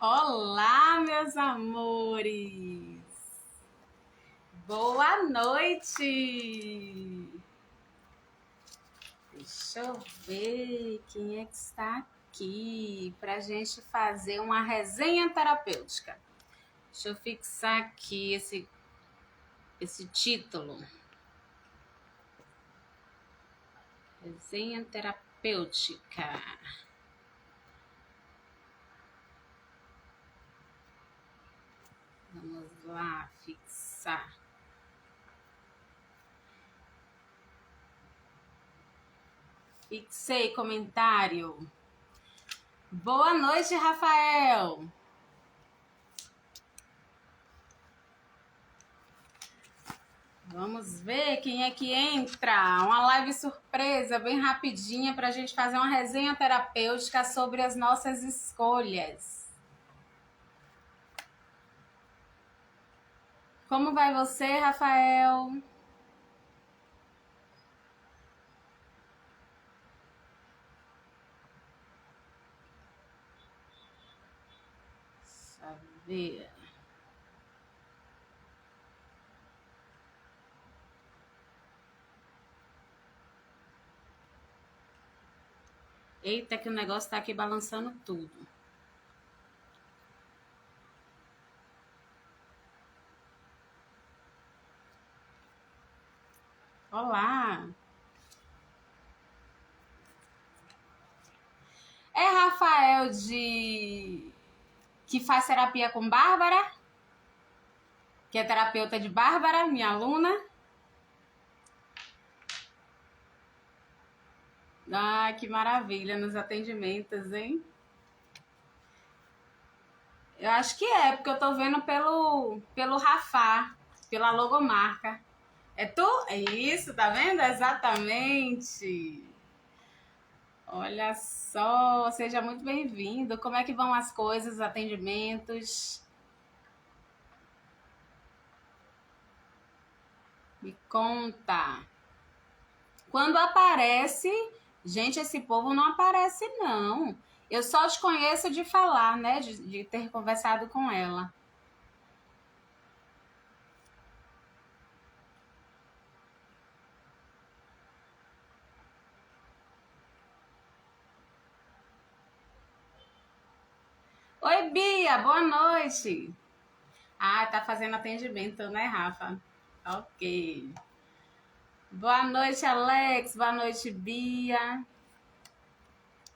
Olá, meus amores! Boa noite! Deixa eu ver quem é que está aqui para a gente fazer uma resenha terapêutica. Deixa eu fixar aqui esse título. Resenha terapêutica. Vamos lá, fixar. Fixei comentário. Boa noite, Rafael. Vamos ver quem é que entra. Uma live surpresa, bem rapidinha, para a gente fazer uma resenha terapêutica sobre as nossas escolhas. Como vai você, Rafael? Saber. Eita, que o negócio tá aqui balançando tudo. Olá. É Rafael que faz terapia com Bárbara? Que é terapeuta de Bárbara, minha aluna? Ah, que maravilha nos atendimentos, hein? Eu acho que é, porque eu tô vendo pelo Rafá, pela logomarca. É tu? É isso, tá vendo? Exatamente. Olha só, seja muito bem-vindo. Como é que vão as coisas, os atendimentos? Me conta. Quando aparece, gente, esse povo não aparece, não. Eu só te conheço de falar, né? De ter conversado com ela. Oi, Bia, boa noite. Ah, tá fazendo atendimento, né, Rafa? Ok. Boa noite, Alex. Boa noite, Bia.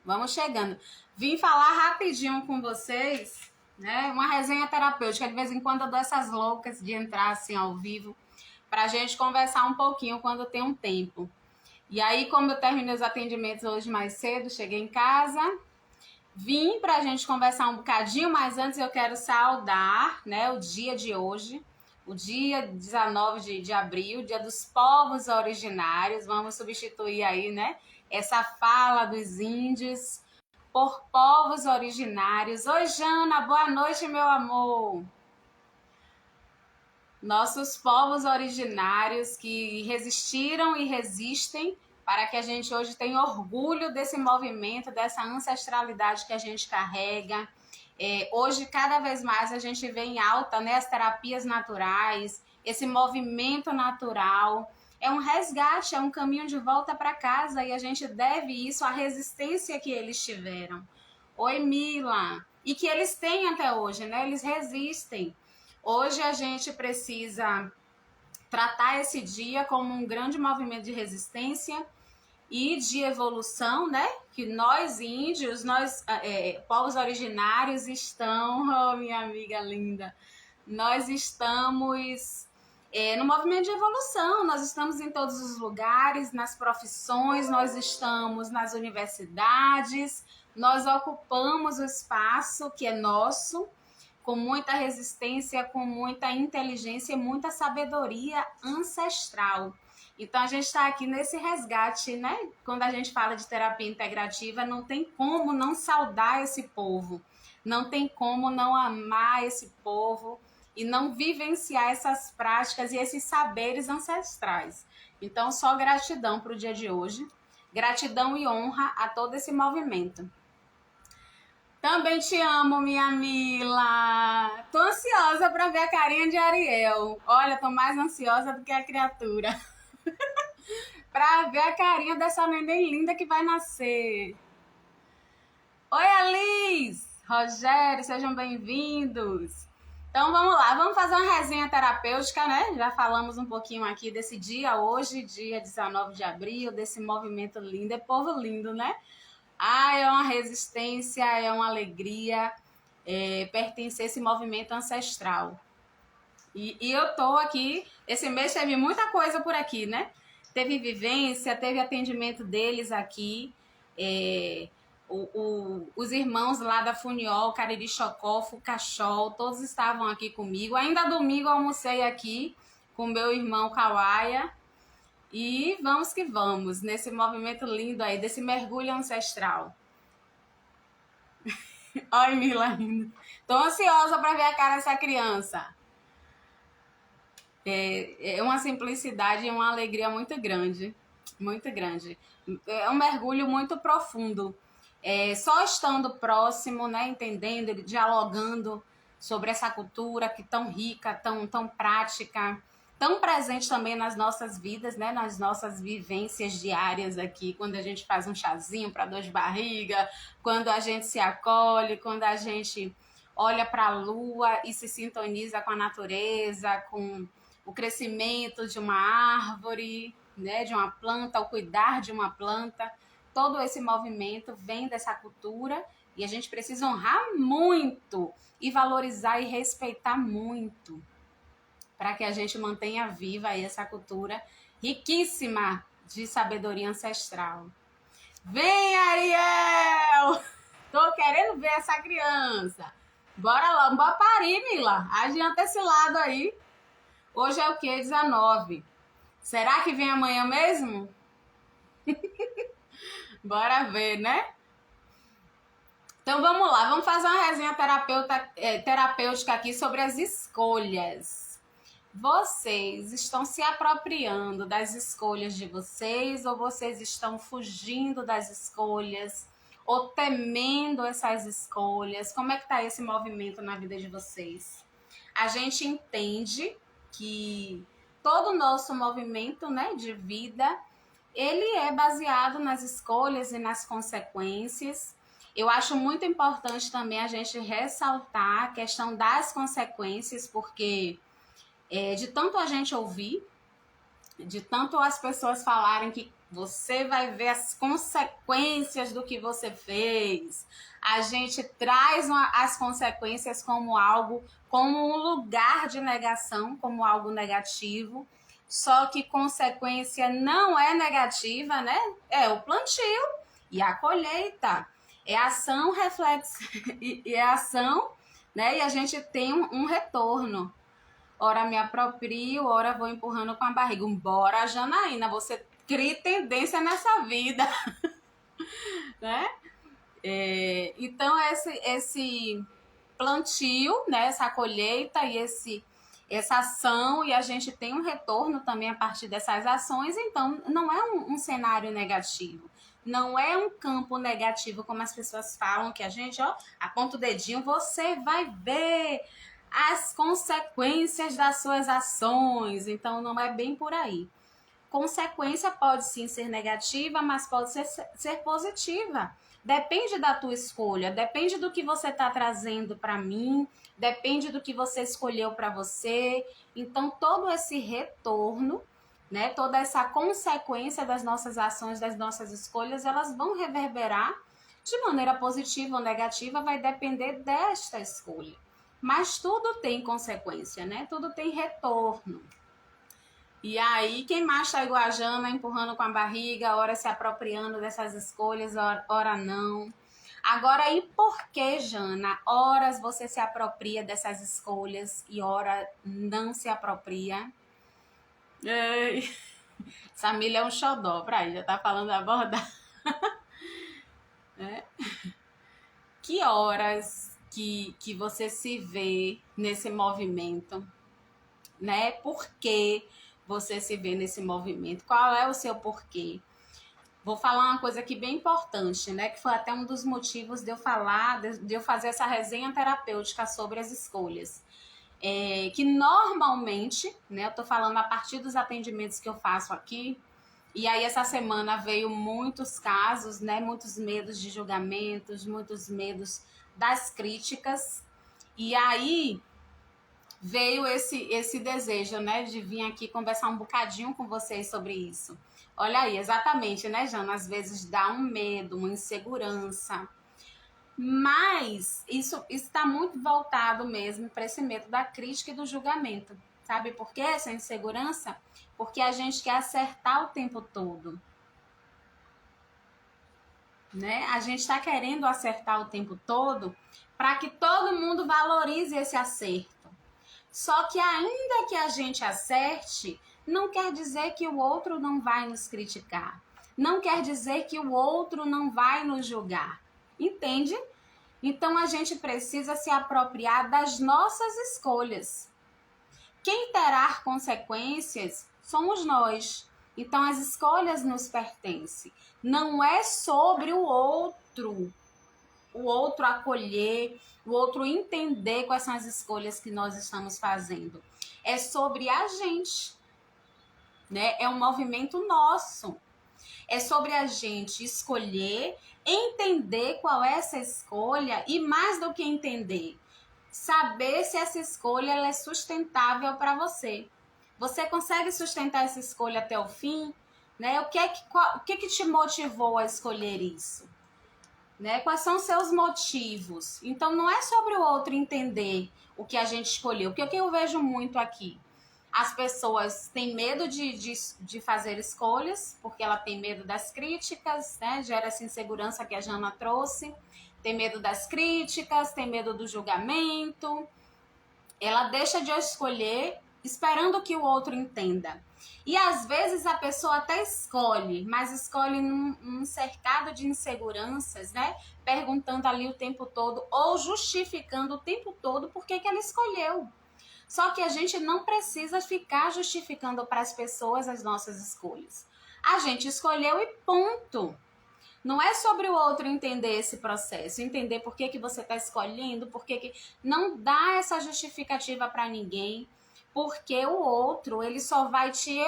Vamos chegando. Vim falar rapidinho com vocês, né? Uma resenha terapêutica. De vez em quando eu dou essas loucas de entrar assim ao vivo para a gente conversar um pouquinho quando tem um tempo. E aí, como eu terminei os atendimentos hoje mais cedo, cheguei em casa, vim para a gente conversar um bocadinho, mas antes eu quero saudar, né, o dia de hoje, o dia 19 de abril, dia dos povos originários. Vamos substituir aí, né, essa fala dos índios por povos originários. Oi, Jana, boa noite, meu amor. Nossos povos originários que resistiram e resistem para que a gente hoje tenha orgulho desse movimento, dessa ancestralidade que a gente carrega. Hoje, cada vez mais, a gente vê em alta, né, as terapias naturais, esse movimento natural. É um resgate, é um caminho de volta para casa e a gente deve isso à resistência que eles tiveram. Oi, Mila. E que eles têm até hoje, né? Eles resistem. Hoje a gente precisa tratar esse dia como um grande movimento de resistência e de evolução, né? Que nós índios, nós povos originários oh, minha amiga linda, nós estamos no movimento de evolução, nós estamos em todos os lugares, nas profissões, nós estamos nas universidades, nós ocupamos o espaço que é nosso, com muita resistência, com muita inteligência e muita sabedoria ancestral. Então, a gente está aqui nesse resgate, né? Quando a gente fala de terapia integrativa, não tem como não saudar esse povo, não tem como não amar esse povo e não vivenciar essas práticas e esses saberes ancestrais. Então, só gratidão para o dia de hoje, gratidão e honra a todo esse movimento. Também te amo, minha Mila. Tô ansiosa para ver a carinha de Ariel. Olha, tô mais ansiosa do que a criatura. Para ver a carinha dessa neném linda que vai nascer. Oi, Alice! Rogério, sejam bem-vindos. Então vamos lá, vamos fazer uma resenha terapêutica, né? Já falamos um pouquinho aqui desse dia hoje, dia 19 de abril, desse movimento lindo. É povo lindo, né? Ah, é uma resistência, é uma alegria pertencer a esse movimento ancestral. E eu tô aqui, esse mês teve muita coisa por aqui, né? Teve vivência, teve atendimento deles aqui. É, os irmãos lá da Funiol, Cariri Chocó, Fucachol, todos estavam aqui comigo. Ainda domingo eu almocei aqui com meu irmão Kawaia. E vamos que vamos, nesse movimento lindo aí, desse mergulho ancestral. Ai, Mila, tô ansiosa para ver a cara dessa criança. É uma simplicidade e uma alegria muito grande, muito grande. É um mergulho muito profundo. Só estando próximo, né, entendendo, dialogando sobre essa cultura que tão rica, tão prática, tão presente também nas nossas vidas, né, nas nossas vivências diárias aqui, quando a gente faz um chazinho para dor de barriga, quando a gente se acolhe, quando a gente olha para a lua e se sintoniza com a natureza, com o crescimento de uma árvore, né, de uma planta, o cuidar de uma planta. Todo esse movimento vem dessa cultura e a gente precisa honrar muito e valorizar e respeitar muito para que a gente mantenha viva aí essa cultura riquíssima de sabedoria ancestral. Vem, Ariel! Tô querendo ver essa criança. Bora lá, bora parir, Mila. Adianta esse lado aí. Hoje é o quê? 19. Será que vem amanhã mesmo? Bora ver, né? Então vamos lá, vamos fazer uma resenha terapêutica aqui sobre as escolhas. Vocês estão se apropriando das escolhas de vocês ou vocês estão fugindo das escolhas ou temendo essas escolhas? Como é que tá esse movimento na vida de vocês? A gente entende que todo o nosso movimento, né, de vida, ele é baseado nas escolhas e nas consequências. Eu acho muito importante também a gente ressaltar a questão das consequências, porque de tanto a gente ouvir, de tanto as pessoas falarem que você vai ver as consequências do que você fez, a gente traz as consequências como algo, como um lugar de negação, como algo negativo. Só que consequência não é negativa, né? É o plantio e a colheita. É ação, reflexo e é ação, né? E a gente tem um retorno. Ora me aproprio, ora vou empurrando com a barriga. Bora, Janaína, você cria tendência nessa vida, né? Então, esse plantio, né? Essa colheita e essa ação, e a gente tem um retorno também a partir dessas ações, então não é um cenário negativo. Não é um campo negativo, como as pessoas falam, que a gente, ó, aponta o dedinho, você vai ver as consequências das suas ações. Então, não é bem por aí. Consequência pode sim ser negativa, mas pode ser positiva. Depende da tua escolha, depende do que você está trazendo para mim, depende do que você escolheu para você. Então, todo esse retorno, né, toda essa consequência das nossas ações, das nossas escolhas, elas vão reverberar de maneira positiva ou negativa, vai depender desta escolha. Mas tudo tem consequência, né? Tudo tem retorno. E aí, quem mais tá igual a Jana, empurrando com a barriga, ora se apropriando dessas escolhas, ora não. Agora, e por que, Jana, horas você se apropria dessas escolhas e ora não se apropria? Ei. Samília é um xodó, pra aí, já tá falando a verdade. Que horas que você se vê nesse movimento, né? Por que você se vê nesse movimento? Qual é o seu porquê? Vou falar uma coisa aqui bem importante, né? Que foi até um dos motivos de eu falar, de eu fazer essa resenha terapêutica sobre as escolhas. Que normalmente, né? Eu tô falando a partir dos atendimentos que eu faço aqui, e aí essa semana veio muitos casos, né? Muitos medos de julgamentos, muitos medos das críticas. E aí veio esse desejo, né, de vir aqui conversar um bocadinho com vocês sobre isso. Olha aí, exatamente, né, Jana? Às vezes dá um medo, uma insegurança, mas isso está muito voltado mesmo para esse medo da crítica e do julgamento. Sabe por quê essa insegurança? Porque a gente quer acertar o tempo todo, né? A gente está querendo acertar o tempo todo para que todo mundo valorize esse acerto. Só que ainda que a gente acerte, não quer dizer que o outro não vai nos criticar. Não quer dizer que o outro não vai nos julgar. Entende? Então a gente precisa se apropriar das nossas escolhas. Quem terá consequências somos nós. Então as escolhas nos pertencem. Não é sobre o outro acolher, o outro entender quais são as escolhas que nós estamos fazendo. É sobre a gente, né? É um movimento nosso. É sobre a gente escolher, entender qual é essa escolha e, mais do que entender, saber se essa escolha ela é sustentável para você. Você consegue sustentar essa escolha até o fim? Né? O que te motivou a escolher isso? Né? Quais são os seus motivos? Então, não é sobre o outro entender o que a gente escolheu. Porque o que eu vejo muito aqui? As pessoas têm medo de fazer escolhas, porque ela tem medo das críticas, né? Gera essa insegurança que a Jana trouxe. Tem medo das críticas, tem medo do julgamento. Ela deixa de escolher esperando que o outro entenda. E às vezes a pessoa até escolhe, mas escolhe num cercado de inseguranças, né? Perguntando ali o tempo todo ou justificando o tempo todo por que ela escolheu. Só que a gente não precisa ficar justificando para as pessoas as nossas escolhas. A gente escolheu e ponto. Não é sobre o outro entender esse processo, entender por que você está escolhendo, por que não dá essa justificativa para ninguém, porque o outro ele só vai te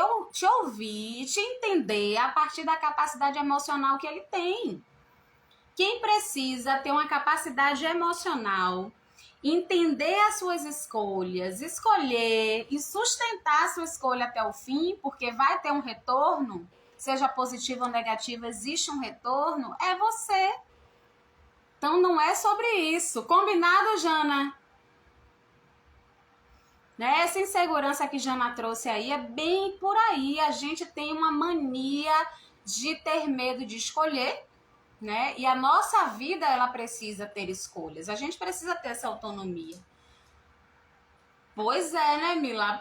ouvir, te entender a partir da capacidade emocional que ele tem. Quem precisa ter uma capacidade emocional, entender as suas escolhas, escolher e sustentar a sua escolha até o fim, porque vai ter um retorno, seja positivo ou negativo, existe um retorno, é você. Então não é sobre isso. Combinado, Jana? Né? Essa insegurança que Jana trouxe aí é bem por aí. A gente tem uma mania de ter medo de escolher, né? E a nossa vida, ela precisa ter escolhas. A gente precisa ter essa autonomia. Pois é, né, Mila?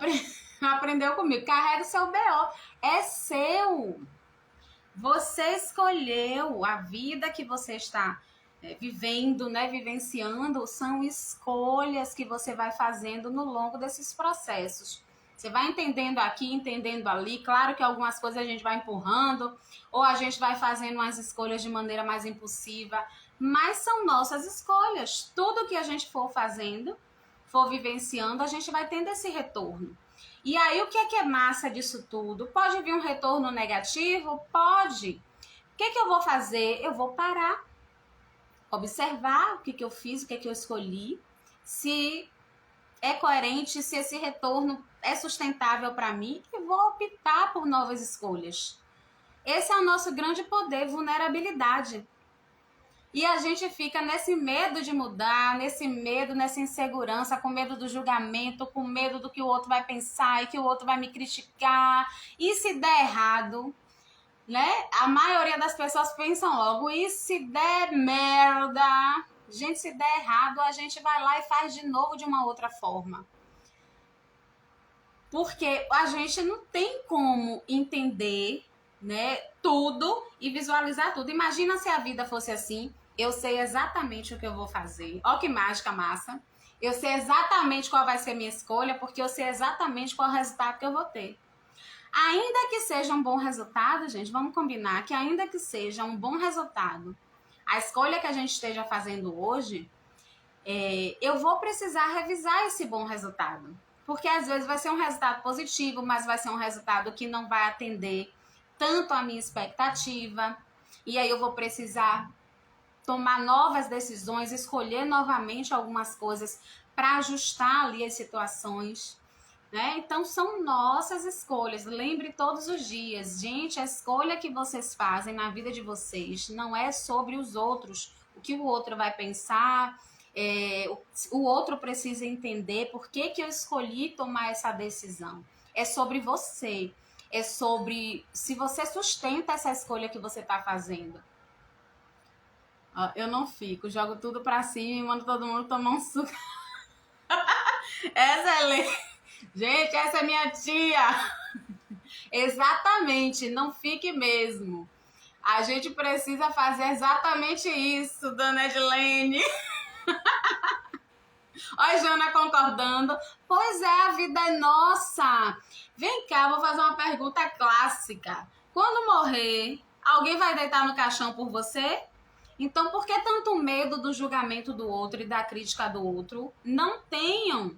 Aprendeu comigo. Carrega o seu BO. É seu. Você escolheu a vida que você está vivendo, né? Vivenciando. São escolhas que você vai fazendo no longo desses processos. Você vai entendendo aqui, entendendo ali. Claro que algumas coisas a gente vai empurrando, ou a gente vai fazendo umas escolhas de maneira mais impulsiva, mas são nossas escolhas. Tudo que a gente for fazendo, for vivenciando, a gente vai tendo esse retorno. E aí, o que é massa disso tudo? Pode vir um retorno negativo? Pode. O que eu vou fazer? Eu vou parar, observar o que eu fiz, o que eu escolhi, se é coerente, se esse retorno é sustentável para mim, e vou optar por novas escolhas. Esse é o nosso grande poder, vulnerabilidade. E a gente fica nesse medo de mudar, nesse medo, nessa insegurança, com medo do julgamento, com medo do que o outro vai pensar e que o outro vai me criticar. E se der errado, né? A maioria das pessoas pensam logo, e se der merda? Gente, se der errado, a gente vai lá e faz de novo de uma outra forma. Porque a gente não tem como entender, né, tudo e visualizar tudo. Imagina se a vida fosse assim. Eu sei exatamente o que eu vou fazer. Ó que mágica massa. Eu sei exatamente qual vai ser minha escolha, porque eu sei exatamente qual é o resultado que eu vou ter. Ainda que seja um bom resultado, gente, vamos combinar que ainda que seja um bom resultado, a escolha que a gente esteja fazendo hoje, eu vou precisar revisar esse bom resultado. Porque às vezes vai ser um resultado positivo, mas vai ser um resultado que não vai atender tanto a minha expectativa. E aí eu vou precisar tomar novas decisões, escolher novamente algumas coisas para ajustar ali as situações, né? Então são nossas escolhas. Lembre todos os dias, gente, a escolha que vocês fazem na vida de vocês não é sobre os outros, o que o outro vai pensar, o outro precisa entender por que eu escolhi tomar essa decisão. É sobre você, é sobre se você sustenta essa escolha que você está fazendo. Eu não fico, jogo tudo pra cima e mando todo mundo tomar um suco. Essa é lei. Gente, essa é minha tia. Exatamente, não fique mesmo. A gente precisa fazer exatamente isso, dona Edilene. Olha a Jana concordando. Pois é, a vida é nossa. Vem cá, vou fazer uma pergunta clássica. Quando morrer, alguém vai deitar no caixão por você? Então, por que tanto medo do julgamento do outro e da crítica do outro? Não tenham.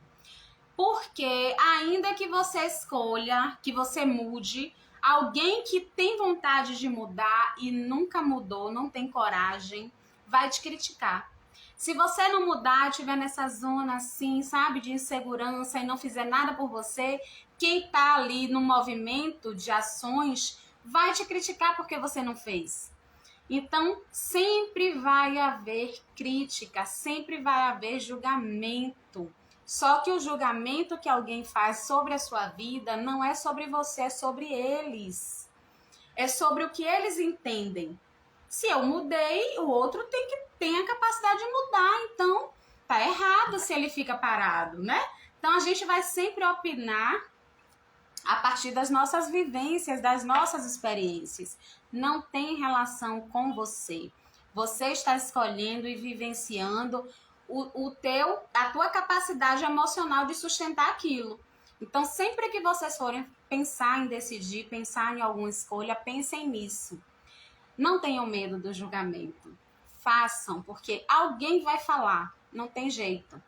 Porque ainda que você escolha, que você mude, alguém que tem vontade de mudar e nunca mudou, não tem coragem, vai te criticar. Se você não mudar, estiver nessa zona assim, sabe, de insegurança e não fizer nada por você, quem tá ali no movimento de ações vai te criticar porque você não fez. Então, sempre vai haver crítica, sempre vai haver julgamento. Só que o julgamento que alguém faz sobre a sua vida não é sobre você, é sobre eles. É sobre o que eles entendem. Se eu mudei, o outro tem a capacidade de mudar. Então, tá errado se ele fica parado, né? Então, a gente vai sempre opinar a partir das nossas vivências, das nossas experiências. Não tem relação com você. Você está escolhendo e vivenciando a tua capacidade emocional de sustentar aquilo. Então, sempre que vocês forem pensar em decidir, pensar em alguma escolha, pensem nisso. Não tenham medo do julgamento. Façam, porque alguém vai falar. Não tem jeito.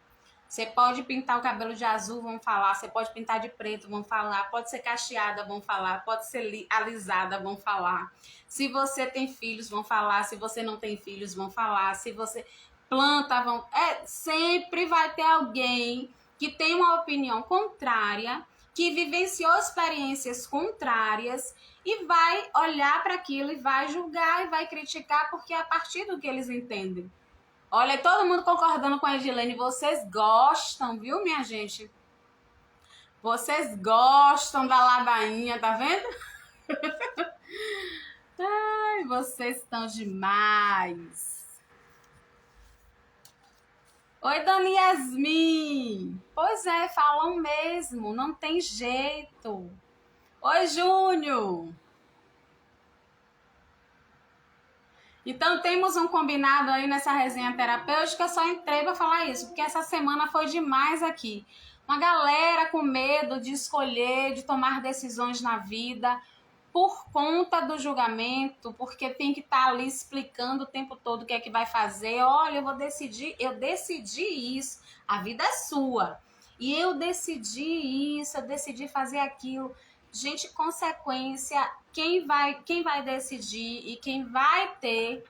Você pode pintar o cabelo de azul, vão falar. Você pode pintar de preto, vão falar. Pode ser cacheada, vão falar. Pode ser alisada, vão falar. Se você tem filhos, vão falar. Se você não tem filhos, vão falar. Se você planta, vão... sempre vai ter alguém que tem uma opinião contrária, que vivenciou experiências contrárias e vai olhar para aquilo e vai julgar e vai criticar porque é a partir do que eles entendem. Olha, todo mundo concordando com a Edilene. Vocês gostam, viu, minha gente? Vocês gostam da ladainha, tá vendo? Ai, vocês estão demais. Oi, Dona Yasmin. Pois é, falam mesmo, não tem jeito. Oi, Júnior. Então, temos um combinado aí nessa resenha terapêutica. Eu só entrei para falar isso, porque essa semana foi demais aqui. Uma galera com medo de escolher, de tomar decisões na vida por conta do julgamento, porque tem que estar ali explicando o tempo todo o que é que vai fazer. Olha, eu decidi isso. A vida é sua. E eu decidi isso, eu decidi fazer aquilo. Gente, consequência, quem vai decidir e quem vai ter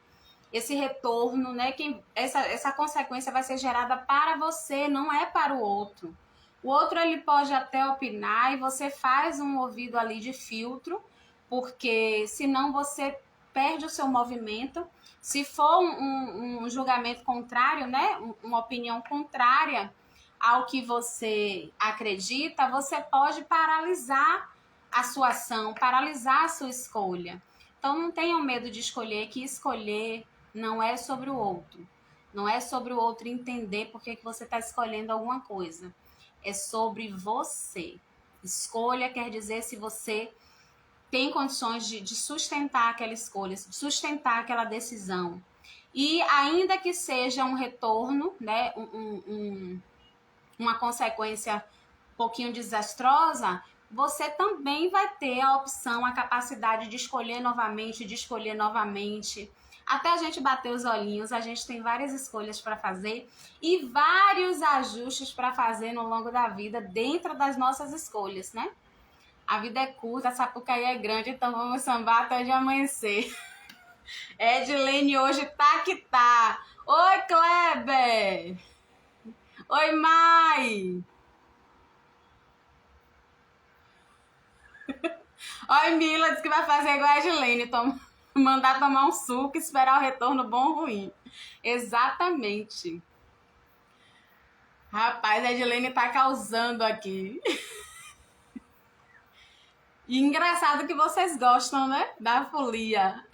esse retorno, né? Essa consequência vai ser gerada para você, não é para o outro. O outro, ele pode até opinar e você faz um ouvido ali de filtro, porque senão você perde o seu movimento. Se for um julgamento contrário, né? Uma opinião contrária ao que você acredita, você pode paralisar a sua ação, paralisar a sua escolha. Então, não tenham medo de escolher, que escolher não é sobre o outro. Não é sobre o outro entender por que você está escolhendo alguma coisa. É sobre você. Escolha quer dizer se você tem condições de sustentar aquela escolha, de sustentar aquela decisão. E ainda que seja um retorno, né, uma consequência um pouquinho desastrosa, você também vai ter a opção, a capacidade de escolher novamente, até a gente bater os olhinhos. A gente tem várias escolhas para fazer e vários ajustes para fazer no longo da vida dentro das nossas escolhas, né? A vida é curta, a Sapucaí é grande, então vamos sambar até de amanhecer. Edilene hoje tá que tá. Oi, Kleber! Oi, Mai! Oi, Mila disse que vai fazer igual a Edilene, mandar tomar um suco e esperar o retorno bom ou ruim. Exatamente. Rapaz, a Edilene tá causando aqui. E engraçado que vocês gostam, né? Da folia.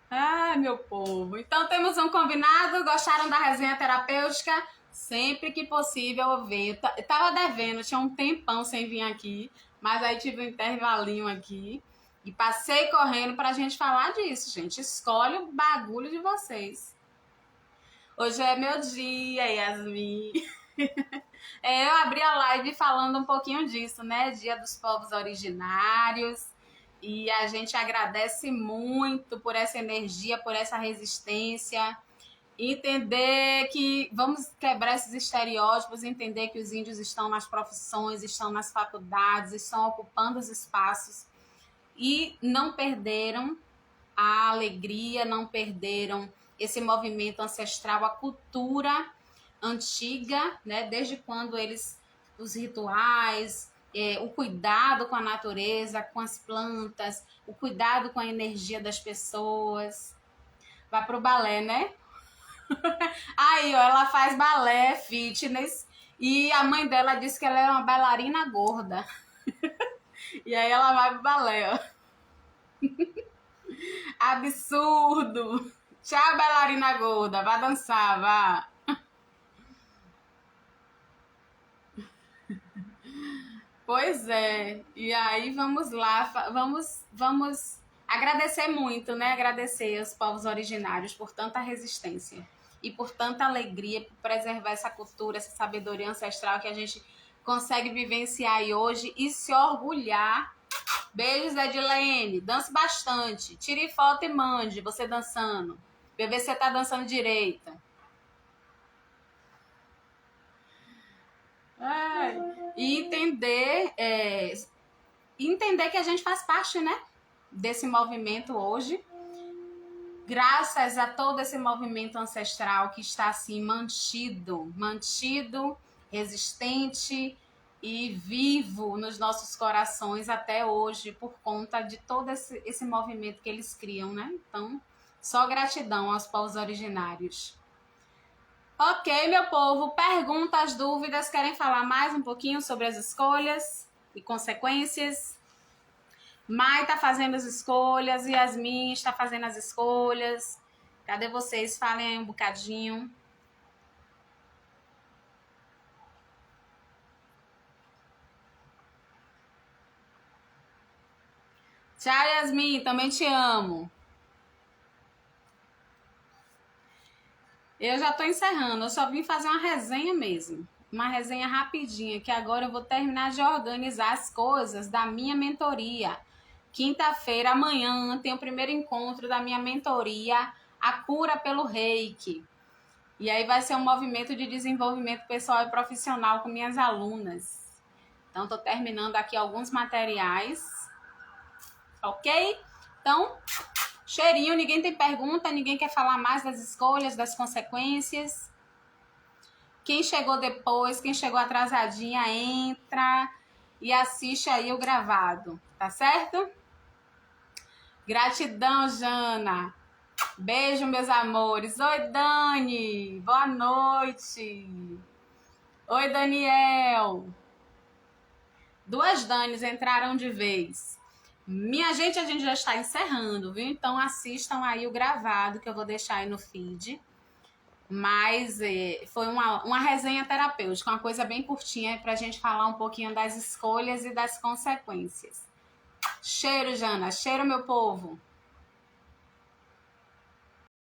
Ai, meu povo. Então temos um combinado. Gostaram da resenha terapêutica? Sempre que possível eu venho. Eu tava devendo, tinha um tempão sem vir aqui, mas aí tive um intervalinho aqui e passei correndo pra gente falar disso, gente. Escolhe o bagulho de vocês. Hoje é meu dia, Yasmin. Eu abri a live falando um pouquinho disso, né? Dia dos Povos Originários. E a gente agradece muito por essa energia, por essa resistência. Entender que vamos quebrar esses estereótipos, entender que os índios estão nas profissões, estão nas faculdades, estão ocupando os espaços e não perderam a alegria, não perderam esse movimento ancestral, a cultura antiga, né? Desde quando os rituais, o cuidado com a natureza, com as plantas, o cuidado com a energia das pessoas. Vai pro balé, né? Aí, ó, ela faz balé, fitness, e a mãe dela disse que ela é uma bailarina gorda. E aí ela vai pro balé, ó. Absurdo! Tchau, bailarina gorda, vá dançar, vá. Pois é, e aí vamos lá, vamos agradecer muito, né? Agradecer aos povos originários por tanta resistência e por tanta alegria, por preservar essa cultura, essa sabedoria ancestral que a gente consegue vivenciar aí hoje e se orgulhar. Beijos, Edilene, dance bastante, tire foto e mande você dançando, pra ver se você tá dançando direito. E entender que a gente faz parte, né, desse movimento hoje, graças a todo esse movimento ancestral que está assim mantido, resistente e vivo nos nossos corações até hoje por conta de todo esse movimento que eles criam, né? Então, só gratidão aos povos originários. Ok, meu povo, perguntas, dúvidas, querem falar mais um pouquinho sobre as escolhas e consequências? Mai está fazendo as escolhas, Yasmin está fazendo as escolhas. Cadê vocês? Falem aí um bocadinho. Tchau, Yasmin, também te amo. Eu já estou encerrando, eu só vim fazer uma resenha mesmo. Uma resenha rapidinha, que agora eu vou terminar de organizar as coisas da minha mentoria. Quinta-feira, amanhã, tem o primeiro encontro da minha mentoria, A Cura pelo Reiki. E aí vai ser um movimento de desenvolvimento pessoal e profissional com minhas alunas. Então, estou terminando aqui alguns materiais. Ok? Então, cheirinho, ninguém tem pergunta, ninguém quer falar mais das escolhas, das consequências. Quem chegou depois, quem chegou atrasadinha, entra e assiste aí o gravado, tá certo? Gratidão, Jana. Beijo, meus amores. Oi, Dani. Boa noite. Oi, Daniel. 2 Danis entraram de vez. Minha gente, a gente já está encerrando, viu? Então assistam aí o gravado que eu vou deixar aí no feed. Mas foi uma resenha terapêutica, uma coisa bem curtinha pra gente falar um pouquinho das escolhas e das consequências. Cheiro, Jana. Cheiro, meu povo.